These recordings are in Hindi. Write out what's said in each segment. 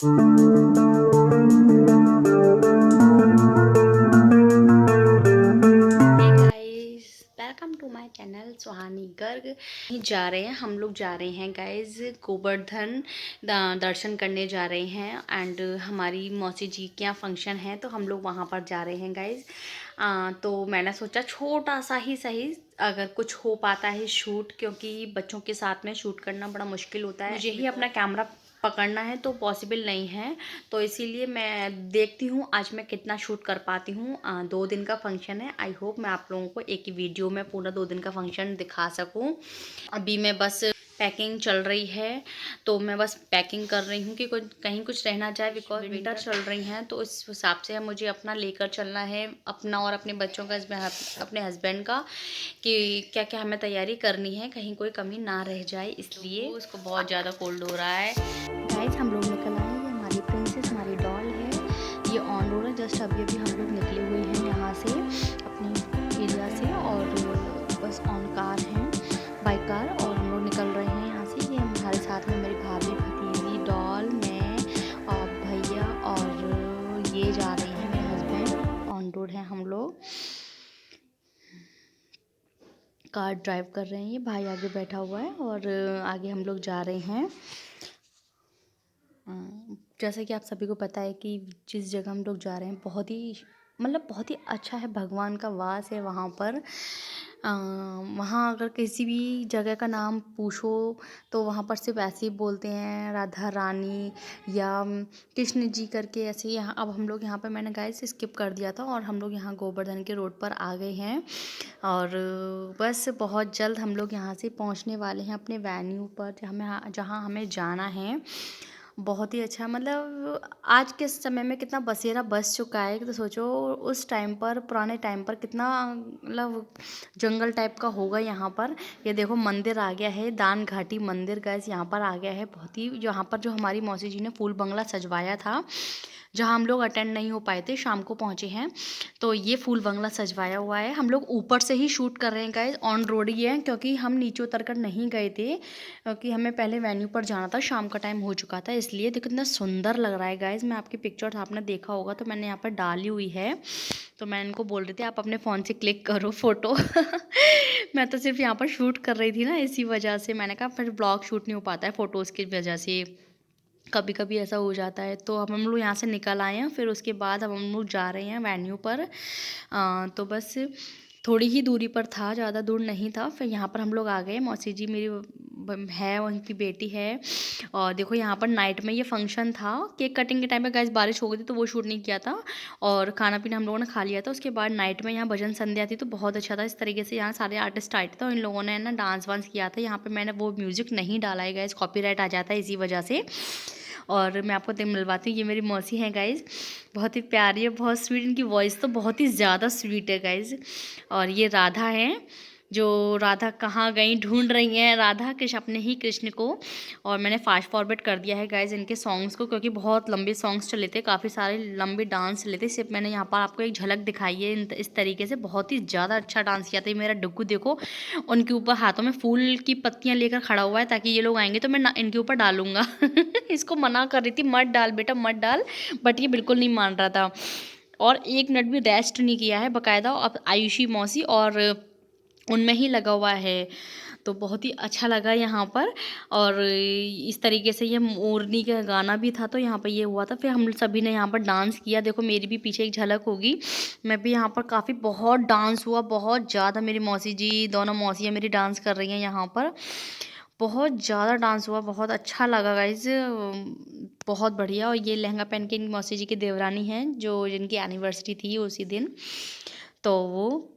Guys, welcome to my channel Suhani Garg. जा रहे हैं हम लोग, जा रहे हैं गाइस गोवर्धन दर्शन करने जा रहे हैं। एंड हमारी मौसी जी के यहाँ फंक्शन है तो हम लोग वहाँ पर जा रहे हैं गाइस। तो मैंने सोचा छोटा सा ही सही अगर कुछ हो पाता है शूट, क्योंकि बच्चों के साथ में शूट करना बड़ा मुश्किल होता है। मुझे ही अपना कैमरा पकड़ना है तो पॉसिबल नहीं है, तो इसीलिए मैं देखती हूँ आज मैं कितना शूट कर पाती हूँ। 2 दिन का फंक्शन है। आई होप मैं आप लोगों को एक ही वीडियो में पूरा 2 दिन का फंक्शन दिखा सकूँ। अभी मैं बस पैकिंग चल रही है, तो मैं बस पैकिंग कर रही हूँ कि कहीं कुछ रहना जाए, बिकॉज विंटर चल रही हैं तो इस हिसाब से मुझे अपना लेकर चलना है, अपना और अपने बच्चों का, अपने हस्बैंड का, कि क्या क्या हमें तैयारी करनी है, कहीं कोई कमी ना रह जाए। इसलिए उसको बहुत ज़्यादा कोल्ड हो रहा है। गाइस हम लोग निकल आए, ये हमारी प्रिंसेस, हमारी डॉल है, ये ऑन रोड है। जस्ट अभी अभी हम लोग निकले हुए हैं यहाँ से अपने एरिया से, और बस ऑन कार हैं, बाइक कार, और हम लोग निकल रहे हैं यहाँ से। ये हमारे साथ में मेरी भाभी, भतीजी, डॉल, मैं और भैया, और ये जा रहे हैं मेरे हस्बैंड। ऑन रोड है हम लोग, कार ड्राइव कर रहे हैं। ये भाई आगे बैठा हुआ है और आगे हम लोग जा रहे हैं। जैसा कि आप सभी को पता है कि जिस जगह हम लोग जा रहे हैं बहुत ही, मतलब बहुत ही अच्छा है, भगवान का वास है वहाँ पर। वहाँ अगर किसी भी जगह का नाम पूछो तो वहाँ पर सिर्फ ऐसे ही बोलते हैं, राधा रानी या कृष्ण जी करके ऐसे ही। यहाँ अब हम लोग यहाँ पर, मैंने गाइस स्किप कर दिया था, और हम लोग यहाँ गोवर्धन के रोड पर आ गए हैं। और बस बहुत जल्द हम लोग यहाँ से पहुँचने वाले हैं अपने वेन्यू पर, जहाँ हमें जाना है। बहुत ही अच्छा, मतलब आज के समय में कितना बसेरा बस चुका है, तो सोचो उस टाइम पर, पुराने टाइम पर कितना, मतलब जंगल टाइप का होगा यहाँ पर। ये देखो मंदिर आ गया है, दान घाटी मंदिर गाइस यहाँ पर आ गया है। बहुत ही, यहाँ पर जो हमारी मौसी जी ने फूल बंगला सजवाया था, जहाँ हम लोग अटेंड नहीं हो पाए थे, शाम को पहुँचे हैं, तो ये फूल बंगला सजवाया हुआ है। हम लोग ऊपर से ही शूट कर रहे हैं गाइस, ऑन रोड ही है, क्योंकि हम नीचे उतर कर नहीं गए थे, क्योंकि हमें पहले वेन्यू पर जाना था, शाम का टाइम हो चुका था। इसलिए देखो कितना सुंदर लग रहा है गाइस। मैं आपकी पिक्चर आपने देखा होगा तो मैंने यहाँ पर डाली हुई है, तो मैं इनको बोल रही थी आप अपने फ़ोन से क्लिक करो फ़ोटो। मैं तो सिर्फ यहाँ पर शूट कर रही थी ना, इसी वजह से मैंने कहा फिर ब्लॉग शूट नहीं हो पाता है फ़ोटोज़ की वजह से, कभी कभी ऐसा हो जाता है। तो अब हम लोग यहाँ से निकल आए हैं, फिर उसके बाद अब हम लोग जा रहे हैं वेन्यू पर। तो बस थोड़ी ही दूरी पर था, ज़्यादा दूर नहीं था। फिर यहाँ पर हम लोग आ गए, मौसी जी मेरी है, उनकी बेटी है। और देखो यहाँ पर नाइट में ये फंक्शन था, केक कटिंग के टाइम पे गाइस बारिश हो गई थी तो वो शूट नहीं किया था, और खाना पीना हम लोगों ने खा लिया था। उसके बाद नाइट में यहाँ भजन संध्या थी तो बहुत अच्छा था। इस तरीके से यहाँ सारे आर्टिस्ट आए थे, तो इन लोगों ने ना डांस वांस किया था। यहाँ पर मैंने वो म्यूज़िक नहीं डाला है गाइस, कॉपीराइट आ जाता है इसी वजह से। और मैं आपको मिलवाती हूँ, ये मेरी मौसी हैं गाइज़, बहुत ही प्यारी है, बहुत स्वीट, इनकी वॉइस तो बहुत ही ज़्यादा स्वीट है गाइज़। और ये राधा हैं, जो राधा कहाँ गई ढूंढ रही हैं, राधा कृष्ण, अपने ही कृष्ण को। और मैंने फास्ट फॉरवर्ड कर दिया है गाइज़ इनके सॉन्ग्स को, क्योंकि बहुत लंबे सॉन्ग्स चले थे, काफ़ी सारे लंबे डांस चले थे। सिर्फ मैंने यहाँ पर आपको एक झलक दिखाई है इस तरीके से। बहुत ही ज़्यादा अच्छा डांस किया था। ये मेरा डुग्गू देखो, उनके ऊपर हाथों में फूल की पत्तियाँ लेकर खड़ा हुआ है, ताकि ये लोग आएंगे तो मैं इनके ऊपर डालूंगा। इसको मना कर रही थी, मत डाल बेटा मत डाल, बट ये बिल्कुल नहीं मान रहा था, और 1 मिनट भी रेस्ट नहीं किया है बकायदा। अब आयुषी मौसी और उनमें ही लगा हुआ है, तो बहुत ही अच्छा लगा यहाँ पर। और इस तरीके से ये मोरनी का गाना भी था, तो यहाँ पर ये हुआ था। फिर हम सभी ने यहाँ पर डांस किया, देखो मेरी भी पीछे एक झलक होगी, मैं भी यहाँ पर काफ़ी, बहुत डांस हुआ, बहुत ज़्यादा। मेरी मौसी जी, दोनों मौसियाँ मेरी डांस कर रही हैं यहाँ पर, बहुत ज़्यादा डांस हुआ, बहुत अच्छा लगा गाइज, बहुत बढ़िया। और ये लहंगा पहन के मौसी जी की देवरानी हैं, जो जिनकी एनिवर्सरी थी उसी दिन, तो वो,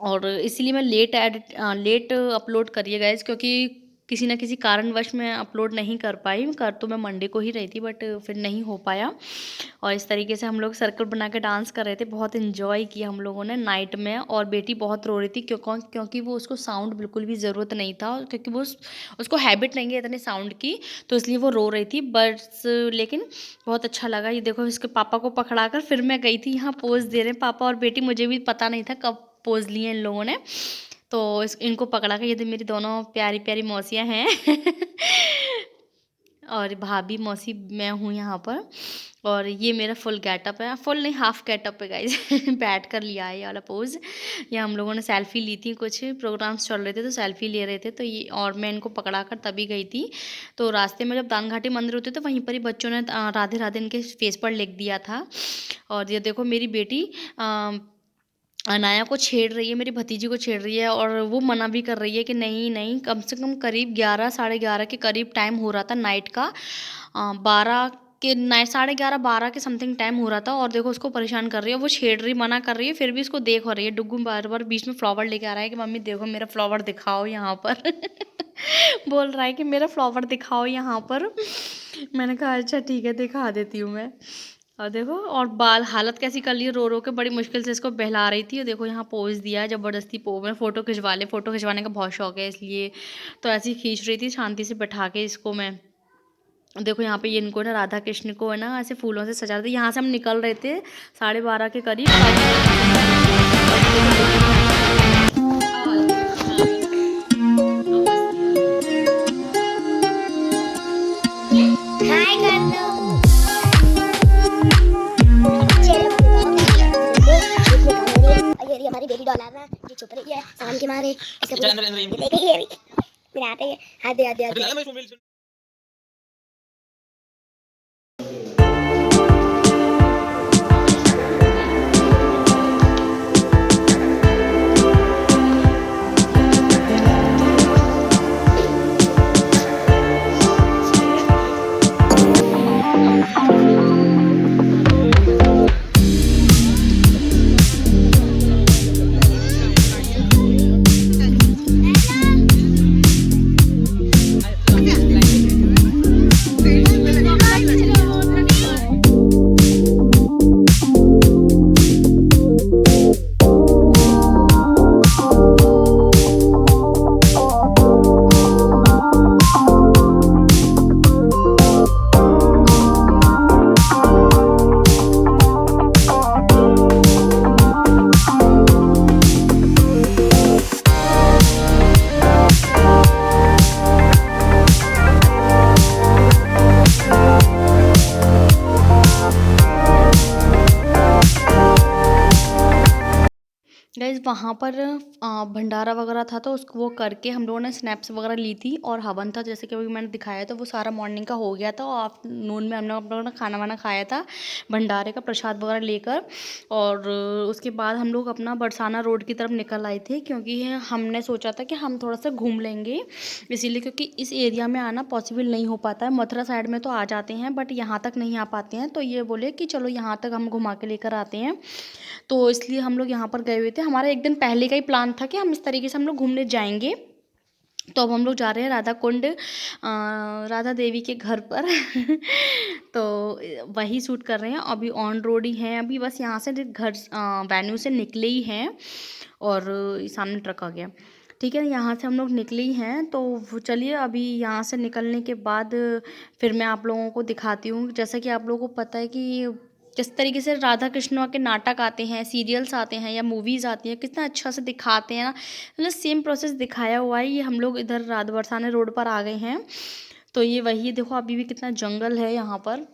और इसीलिए मैं लेट अपलोड करिए गाइज़, क्योंकि किसी न किसी कारणवश मैं अपलोड नहीं कर पाई। कर तो मैं मंडे को ही रही थी, बट फिर नहीं हो पाया। और इस तरीके से हम लोग सर्कल बना के डांस कर रहे थे, बहुत इन्जॉय किया हम लोगों ने नाइट में। और बेटी बहुत रो रही थी, क्योंकि वो, उसको साउंड बिल्कुल भी ज़रूरत नहीं था, क्योंकि वो उसको हैबिट नहीं है इतने साउंड की, तो इसलिए वो रो रही थी। बस लेकिन बहुत अच्छा लगा। ये देखो इसके पापा को पकड़ा कर फिर मैं गई थी, यहाँ पोज दे रहे हैं पापा और बेटी, मुझे भी पता नहीं था कब पोज लिए इन लोगों ने, तो इनको पकड़ा के, ये मेरी दोनों प्यारी प्यारी मौसियाँ हैं। और भाभी मौसी मैं हूँ यहाँ पर। और ये मेरा फुल गेटअप है, फुल नहीं हाफ गेटअप है गाइज। बैठ कर लिया है ये वाला पोज। ये हम लोगों ने सेल्फी ली थी, कुछ प्रोग्राम्स चल रहे थे तो सेल्फी ले रहे थे, तो ये और मैं इनको पकड़ा कर तभी गई थी। तो रास्ते में जब दानघाटी मंदिर होते तो वहीं पर ही बच्चों ने राधे राधे इनके फेस पर लिख दिया था। और ये देखो मेरी बेटी अनाया को छेड़ रही है, मेरी भतीजी को छेड़ रही है, और वो मना भी कर रही है कि नहीं नहीं, कम से कम करीब 11 साढ़े 11 के करीब टाइम हो रहा था नाइट का। 12 के नाइट साढ़े 11 12 के समथिंग टाइम हो रहा था, और देखो उसको परेशान कर रही है, वो छेड़ रही मना कर रही है, फिर भी उसको देख हो रही है। डुग्गू बार बार बीच में फ्लावर लेके आ रहा है कि मम्मी देखो मेरा फ्लावर दिखाओ यहाँ पर। बोल रहा है कि मेरा फ्लावर दिखाओ यहाँ पर। मैंने कहा अच्छा ठीक है दिखा देती हूँ मैं। और देखो, और बाल हालत कैसी कर ली, रो रो के बड़ी मुश्किल से इसको बहला रही थी। और देखो यहाँ पोज दिया ज़बरदस्ती, मैं फ़ोटो खिंचवा ले, फ़ोटो खिंचवाने का बहुत शौक है इसलिए तो ऐसे ही खींच रही थी शांति से बैठा के इसको मैं। देखो यहाँ पे ये इनको ना राधा कृष्ण को है ना ऐसे फूलों से सजा रहे थे। यहाँ से हम निकल रहे थे 12:30 के करीब। हमारी बेबी डॉल है, ये चुप रही है शाम के मारे, इसके देख ये भी फिर आते हैं हाथ दे। गाइज वहाँ पर भंडारा वगैरह था तो उसको वो करके हम लोगों ने स्नैप्स वगैरह ली थी। और हवन था जैसे कि अभी मैंने दिखाया, तो वो सारा मॉर्निंग का हो गया था। और आफ्टरनून में हम लोगों ने खाना वाना खाया था भंडारे का प्रसाद वगैरह लेकर। और उसके बाद हम लोग अपना बरसाना रोड की तरफ निकल आए थे, क्योंकि हमने सोचा था कि हम थोड़ा सा घूम लेंगे इसीलिए, क्योंकि इस एरिया में आना पॉसिबल नहीं हो पाता है। मथुरा साइड में तो आ जाते हैं बट यहाँ तक नहीं आ पाते हैं, तो ये बोले कि चलो यहाँ तक हम घुमा के लेकर आते हैं। तो इसलिए हम लोग यहाँ पर गए हुए थे। हमारा एक दिन पहले का ही प्लान था कि हम इस तरीके से हम लोग घूमने जाएंगे। तो अब हम लोग जा रहे हैं राधा कुंड, राधा देवी के घर पर। तो वही शूट कर रहे हैं, अभी ऑन रोड ही हैं, अभी बस यहाँ से घर वेन्यू से निकले ही हैं और सामने ट्रक आ गया। ठीक है, यहाँ से हम लोग निकले ही हैं। तो चलिए अभी यहाँ से निकलने के बाद फिर मैं आप लोगों को दिखाती हूँ। जैसा कि आप लोगों को पता है कि किस तरीके से राधा कृष्ण के नाटक आते हैं, सीरियल्स आते हैं या मूवीज़ आती हैं, कितना अच्छा से दिखाते हैं ना, मतलब सेम प्रोसेस दिखाया हुआ है। ये हम लोग इधर राधा बरसाने रोड पर आ गए हैं। तो ये वही देखो, अभी भी कितना जंगल है यहाँ पर।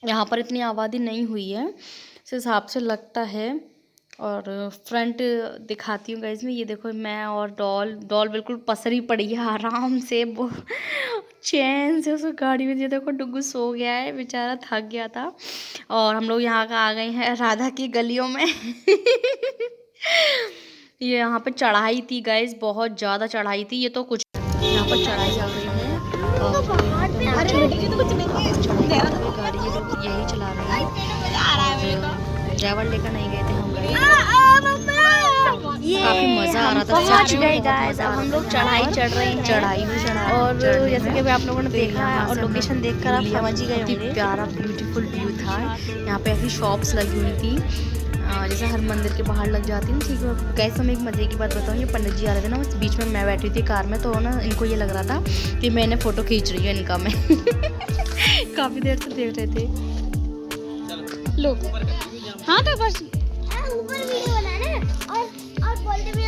यहाँ पर इतनी आबादी नहीं हुई है इस हिसाब से लगता है। और फ्रंट दिखाती हूँ गाइस में, ये देखो मैं और डॉल बिल्कुल पसरी पड़ी है आराम से, वो चैन से उस गाड़ी में। ये देखो डुग्गू सो गया है बेचारा, थक गया था। और हम लोग यहाँ का आ गए हैं राधा की गलियों में। ये यहाँ पे चढ़ाई थी गाइस, बहुत ज़्यादा चढ़ाई थी। ये तो कुछ यहाँ पर चढ़ाई आ गई है और गाड़ी ये लोग यही चला रहे हैं। ड्राइवर लेकर नहीं गए थे हम, काफी मजा आ रहा था। पहुंच गए गाइस, अब हम लोग चढ़ाई चढ़ रहे हैं। चढ़ाई में चढ़ा और जैसे कि अभी आप लोगों ने देखा है और लोकेशन देखकर आप समझ ही गए होंगे। प्यारा ब्यूटीफुल व्यू था। यहाँ पे ऐसी शॉप्स लगी हुई थी जैसे हर मंदिर के बाहर लग जाती है। ठीक है गाइस, मैं एक मजे की बात बताऊँ, ये पंडित जी आ रहे थे ना, उस बीच में मैं बैठी थी कार में, तो ना इनको ये लग रहा था कि मैंने फ़ोटो खींच रही हूँ इनका मैं। काफ़ी देर से देख रहे थे लोग। हाँ तो बस ऊपर वीडियो बनाना और बोलते भी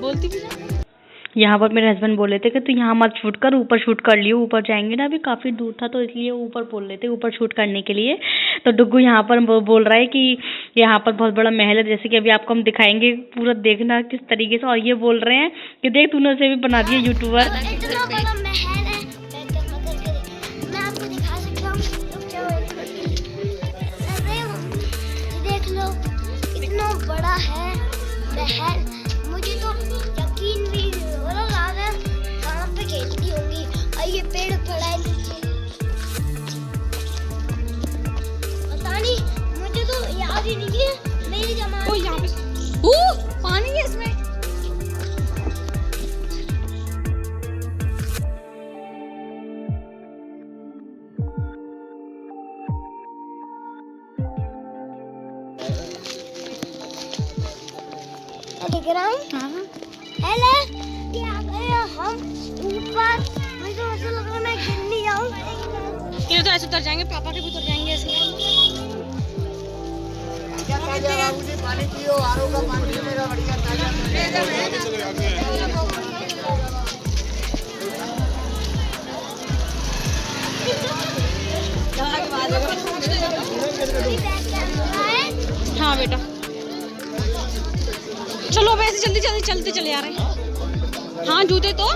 बोलती भी यहाँ पर मेरे हस्बैंड बोले थे कि तू यहाँ मत शूट कर, ऊपर शूट कर लियो, ऊपर जाएंगे ना, अभी काफ़ी दूर था तो इसलिए ऊपर बोल रहे थे ऊपर शूट करने के लिए। तो डुग्गू यहाँ पर बोल रहा है कि यहाँ पर बहुत बड़ा महल है, जैसे कि अभी आपको हम दिखाएंगे, पूरा देखना किस तरीके से। और ये बोल रहे हैं कि देख तूने उसे भी बना दिया यूट्यूबर। इतना बड़ा महल है, मैं आपको दिखा सकता हूँ, रुक जाओ एक मिनट। अरे देख लो, इतना बड़ा है महल, मुझे तो यकीन भी नहीं हो रहा है कहाँ पे खेलती होंगी। और ये पेड़ पड़ा है नीचे, पता नहीं, मुझे तो याद ही नहीं है मेरी जमाने में। यहाँ पे पानी है इसमें। दिख रहा है? हेलो, ये आ गए हम ऊपर। मुझे तो ऐसा लग रहा है मैं गिर नहीं जाऊं। ये तो ऐसे उतर जाएंगे, पापा के भी उतर जाएंगे ऐसे। पानी पियो, आरो का पानी मिलेगा बढ़िया ताजा। हाँ बेटा, चलो अब ऐसे जल्दी जल्दी चलते चले आ रहे हैं। हाँ जूते तो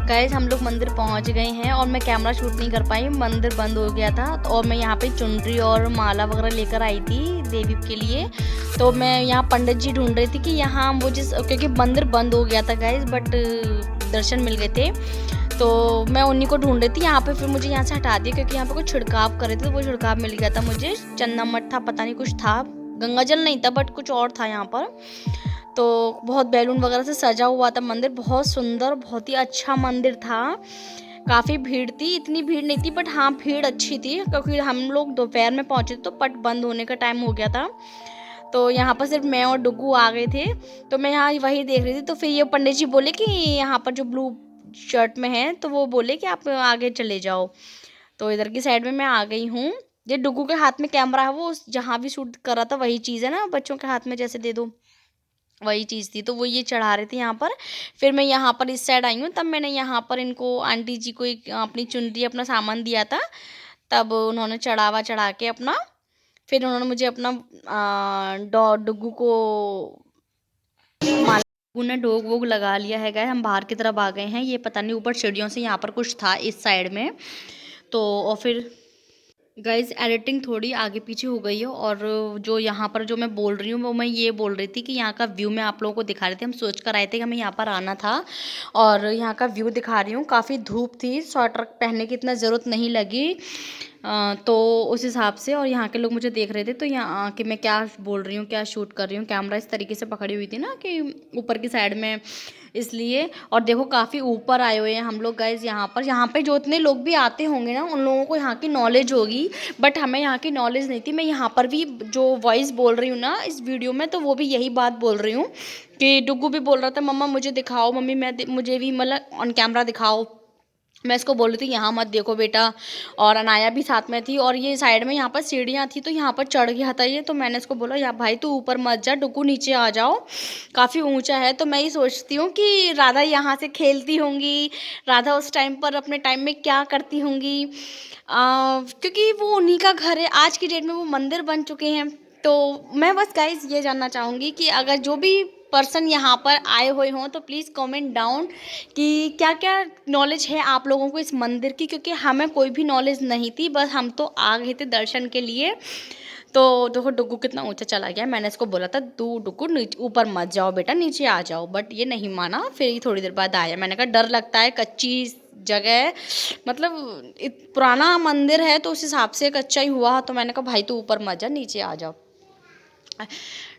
गाइस हम लोग मंदिर पहुंच गए हैं और मैं कैमरा शूट नहीं कर पाई, मंदिर बंद हो गया था। और मैं यहाँ पे चुनरी और माला वगैरह लेकर आई थी देवी के लिए। तो मैं यहाँ पंडित जी ढूंढ रही थी कि यहाँ वो क्योंकि मंदिर बंद हो गया था गाइस, बट दर्शन मिल गए थे तो मैं उन्हीं को ढूंढ रही थी यहाँ पे। फिर मुझे यहाँ से हटा दिया क्योंकि यहाँ पे कुछ छिड़काव कर रहे थे, तो वो छिड़काव मिल गया था मुझे। चंदा मठ था, पता नहीं कुछ था, गंगा जल नहीं था बट कुछ और था यहाँ पर। तो बहुत बैलून वगैरह से सजा हुआ था मंदिर, बहुत सुंदर, बहुत ही अच्छा मंदिर था। काफ़ी भीड़ थी, इतनी भीड़ नहीं थी बट हाँ भीड़ अच्छी थी, क्योंकि हम लोग दोपहर में पहुँचे तो पट बंद होने का टाइम हो गया था। तो यहाँ पर सिर्फ मैं और डुग्गू आ गए थे, तो मैं यहाँ वही देख रही थी। तो फिर ये पंडित जी बोले कि यहाँ पर जो ब्लू शर्ट में है, तो वो बोले कि आप आगे चले जाओ। तो इधर की साइड में मैं आ गई हूँ। ये डुग्गू के हाथ में कैमरा है, वो जहाँ भी शूट कर रहा था वही चीज़ है ना, बच्चों के हाथ में जैसे दे दो वही चीज़ थी। तो वो ये चढ़ा रहे थे यहाँ पर। फिर मैं यहाँ पर इस साइड आई हूँ, तब मैंने यहाँ पर इनको, आंटी जी को एक अपनी चुनरी अपना सामान दिया था, तब उन्होंने चढ़ा के अपना, फिर उन्होंने मुझे अपना डुग्गू को डुग्गू ने डोग वोग लगा लिया है। गए हम बाहर की तरफ आ गए हैं। ये पता नहीं ऊपर सीढ़ियों से यहाँ पर कुछ था इस साइड में। तो और फिर गाइज एडिटिंग थोड़ी आगे पीछे हो गई है, और जो यहाँ पर जो मैं बोल रही हूँ वो मैं ये बोल रही थी कि यहाँ का व्यू मैं आप लोगों को दिखा रही थी। हम सोच कर आए थे कि हमें यहाँ पर आना था, और यहाँ का व्यू दिखा रही हूँ। काफ़ी धूप थी, स्वेटर पहनने की इतना ज़रूरत नहीं लगी, तो उस हिसाब से। और यहाँ के लोग मुझे देख रहे थे, तो यहाँ कि मैं क्या बोल रही हूँ, क्या शूट कर रही हूँ। कैमरा इस तरीके से पकड़ी हुई थी ना कि ऊपर की साइड में, इसलिए। और देखो काफ़ी ऊपर आए हुए हैं हम लोग गाइज। यहाँ पे जो इतने लोग भी आते होंगे ना, उन लोगों को यहाँ की नॉलेज होगी, बट हमें यहाँ की नॉलेज नहीं थी। मैं यहाँ पर भी जो वॉइस बोल रही हूँ ना इस वीडियो में, तो वो भी यही बात बोल रही हूँ कि डुग्गू भी बोल रहा था मम्मा मुझे दिखाओ, मम्मी मुझे भी मतलब ऑन कैमरा दिखाओ। मैं इसको बोल रही थी यहाँ मत देखो बेटा, और अनाया भी साथ में थी। और ये साइड में यहाँ पर सीढ़ियाँ थी, तो यहाँ पर चढ़ गया था ये। तो मैंने इसको बोला या भाई तू ऊपर मत जा, डुग्गू नीचे आ जाओ, काफ़ी ऊंचा है। तो मैं ये सोचती हूँ कि राधा यहाँ से खेलती होंगी, राधा उस टाइम पर अपने टाइम में क्या करती होंगी, क्योंकि वो उन्हीं का घर है। आज की डेट में वो मंदिर बन चुके हैं। तो मैं बस गाइस ये जानना चाहूँगी कि अगर जो भी पर्सन यहाँ पर आए हुए हों तो प्लीज़ कमेंट डाउन कि क्या क्या नॉलेज है आप लोगों को इस मंदिर की, क्योंकि हमें कोई भी नॉलेज नहीं थी, बस हम तो आ गए थे दर्शन के लिए। तो देखो डुग्गू कितना ऊंचा चला गया। मैंने इसको बोला था तू डुग्गू नीचे ऊपर मत जाओ बेटा, नीचे आ जाओ, बट ये नहीं माना। फिर ये थोड़ी देर बाद आया। मैंने कहा डर लगता है, कच्ची जगह है, मतलब पुराना मंदिर है तो उस हिसाब से कच्चा ही हुआ। तो मैंने कहा भाई तू ऊपर मत जा, नीचे आ जाओ।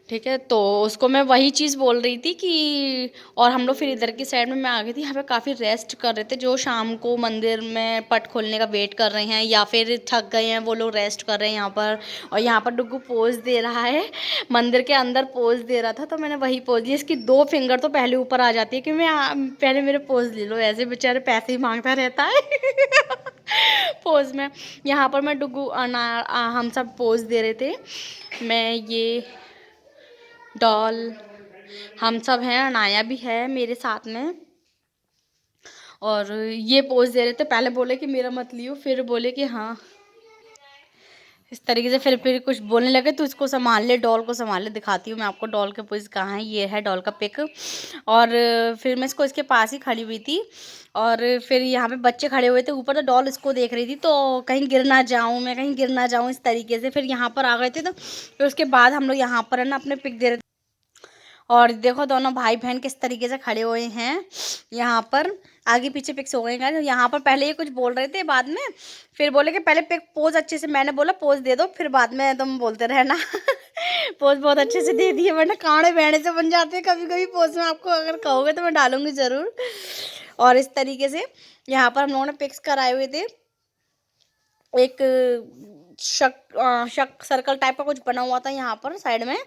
ठीक है, तो उसको मैं वही चीज़ बोल रही थी कि और हम लोग फिर इधर की साइड में मैं आ गई थी। यहाँ पे काफ़ी रेस्ट कर रहे थे, जो शाम को मंदिर में पट खोलने का वेट कर रहे हैं या फिर थक गए हैं वो लोग रेस्ट कर रहे हैं यहाँ पर। और यहाँ पर डुग्गू पोज दे रहा है, मंदिर के अंदर पोज दे रहा था, तो मैंने वही पोज लिया। इसकी 2 फिंगर तो पहले ऊपर आ जाती है कि मैं पहले मेरे पोज ले लो, ऐसे बेचारे पैसे ही मांगता रहता है पोज में। यहाँ पर मैं डुग्गू हम सब पोज दे रहे थे, मैं ये डॉल हम सब हैं, अनाया भी है मेरे साथ में, और ये पोज दे रहे थे। पहले बोले कि मेरा मत लियो, फिर बोले कि हाँ, इस तरीके से फिर कुछ बोलने लगे तो इसको संभाल ले, डॉल को संभाल ले। दिखाती हूँ मैं आपको डॉल के पोज कहाँ है। ये है डॉल का पिक। और फिर मैं इसको इसके पास ही खड़ी हुई थी, और फिर यहाँ पे बच्चे खड़े हुए थे ऊपर, तो डॉल इसको देख रही थी, तो कहीं गिर ना जाऊँ मैं, कहीं गिर ना जाऊँ, इस तरीके से। फिर यहाँ पर आ गए थे, तो फिर उसके बाद हम लोग यहाँ पर है ना अपने पिक दे रहे थे। और देखो दोनों भाई बहन किस तरीके से खड़े हुए हैं यहाँ पर, आगे पीछे पिक्स हो गए हैं। यहाँ पर पहले ये कुछ बोल रहे थे, बाद में फिर बोले कि पहले पिक पोज अच्छे से, मैंने बोला पोज दे दो, फिर बाद में तुम बोलते रहना पोज बहुत अच्छे से दे दिए, वरना कांड़े बेड़े से बन जाते हैं कभी कभी पोज में। आपको अगर कहोगे तो मैं डालूंगी ज़रूर। और इस तरीके से यहाँ पर हम लोगों ने पिक्स कराए हुए थे। एक शक सर्कल टाइप का कुछ बना हुआ था यहाँ पर साइड में,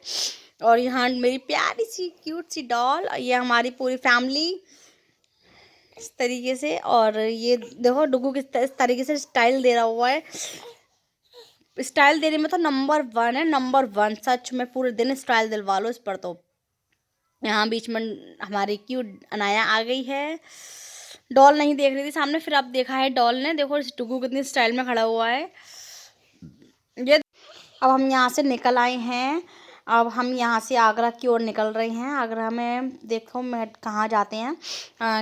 और यहाँ मेरी प्यारी सी क्यूट सी डॉल, ये हमारी पूरी फैमिली इस तरीके से। और ये देखो डुग्गू किस तरीके से स्टाइल दे रहा हुआ है, स्टाइल देने में तो नंबर 1 है, नंबर 1 सच में। पूरे दिन स्टाइल दिलवा लो इस पर। तो यहाँ बीच में हमारी क्यूट अनाया आ गई है, डॉल नहीं देख रही थी सामने, फिर अब देखा है डॉल ने। देखो डुग्गू कितनी स्टाइल में खड़ा हुआ है ये। अब हम यहाँ से निकल आए हैं, अब हम यहाँ से आगरा की ओर निकल रहे हैं। आगरा में देखो मैं कहाँ जाते हैं,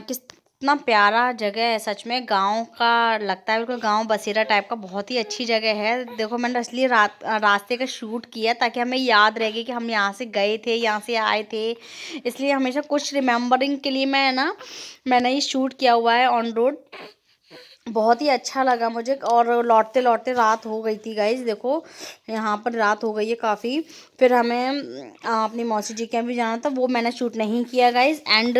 कितना प्यारा जगह है सच में, गांव का लगता है बिल्कुल, गांव बसेरा टाइप का, बहुत ही अच्छी जगह है। देखो मैंने इसलिए रास्ते का शूट किया ताकि हमें याद रहेगी कि हम यहाँ से गए थे, यहाँ से आए थे, इसलिए हमेशा कुछ रिमेम्बरिंग के लिए मैंने ये शूट किया हुआ है ऑन रोड। बहुत ही अच्छा लगा मुझे। और लौटते लौटते रात हो गई थी गाइज, देखो यहाँ पर रात हो गई है काफ़ी। फिर हमें अपनी मौसी जी के यहाँ भी जाना था, वो मैंने शूट नहीं किया गाइज। एंड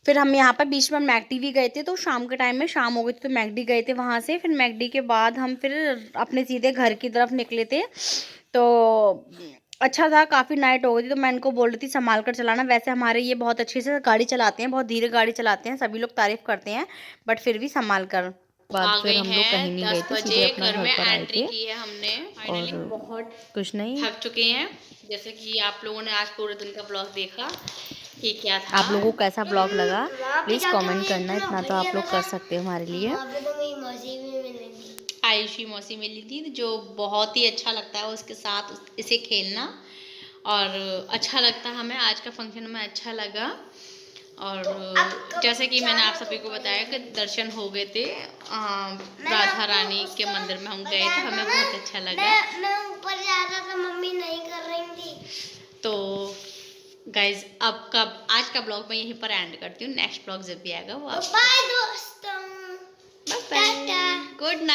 फिर हम यहाँ पर बीच में मैकडी भी गए थे, तो शाम के टाइम में शाम हो गई थी, तो मैकडी गए थे। वहाँ से फिर मैकडी के बाद हम फिर अपने सीधे घर की तरफ निकले थे। तो अच्छा था, काफ़ी नाइट हो गई थी, तो मैं इनको बोल रही थी संभाल कर चलाना। वैसे हमारे ये बहुत अच्छे से गाड़ी चलाते हैं, बहुत धीरे गाड़ी चलाते हैं, सभी लोग तारीफ़ करते हैं, बट फिर भी संभाल कर। बाद फिर हम लोग कहीं नहीं गए थे, सीधे अपना घर पर आए थे। की है हमने और बहुत कुछ नहीं, थक चुके हैं। जैसे कि आप लोगों ने आज पूरे दिन का ब्लॉग देखा कि क्या था। आप लोगों को कैसा ब्लॉग लगा प्लीज़ कमेंट करना, इतना तो आप लोग कर सकते हो हमारे लिए। वहाँ पे तो मेरी मौसी भी मिलेगी। आयुषी मौसी मिली थी, जो बहुत ही अच्छा लगता है उसके साथ इसे खेलना, और अच्छा लगता है हमें। आज का फंक्शन हमें अच्छा लगा। और जैसे कि मैंने आप सभी को बताया कि दर्शन हो गए थे, राधा रानी के मंदिर में हम गए थे, हमें बहुत अच्छा लगा। मैं ऊपर जा रहा था, मम्मी नहीं कर रही थी। तो गाइज आज का ब्लॉग मैं यहीं पर एंड करती हूँ। नेक्स्ट ब्लॉग जब भी आएगा वो बाय दोस्तों, बाय, गुड नाइट।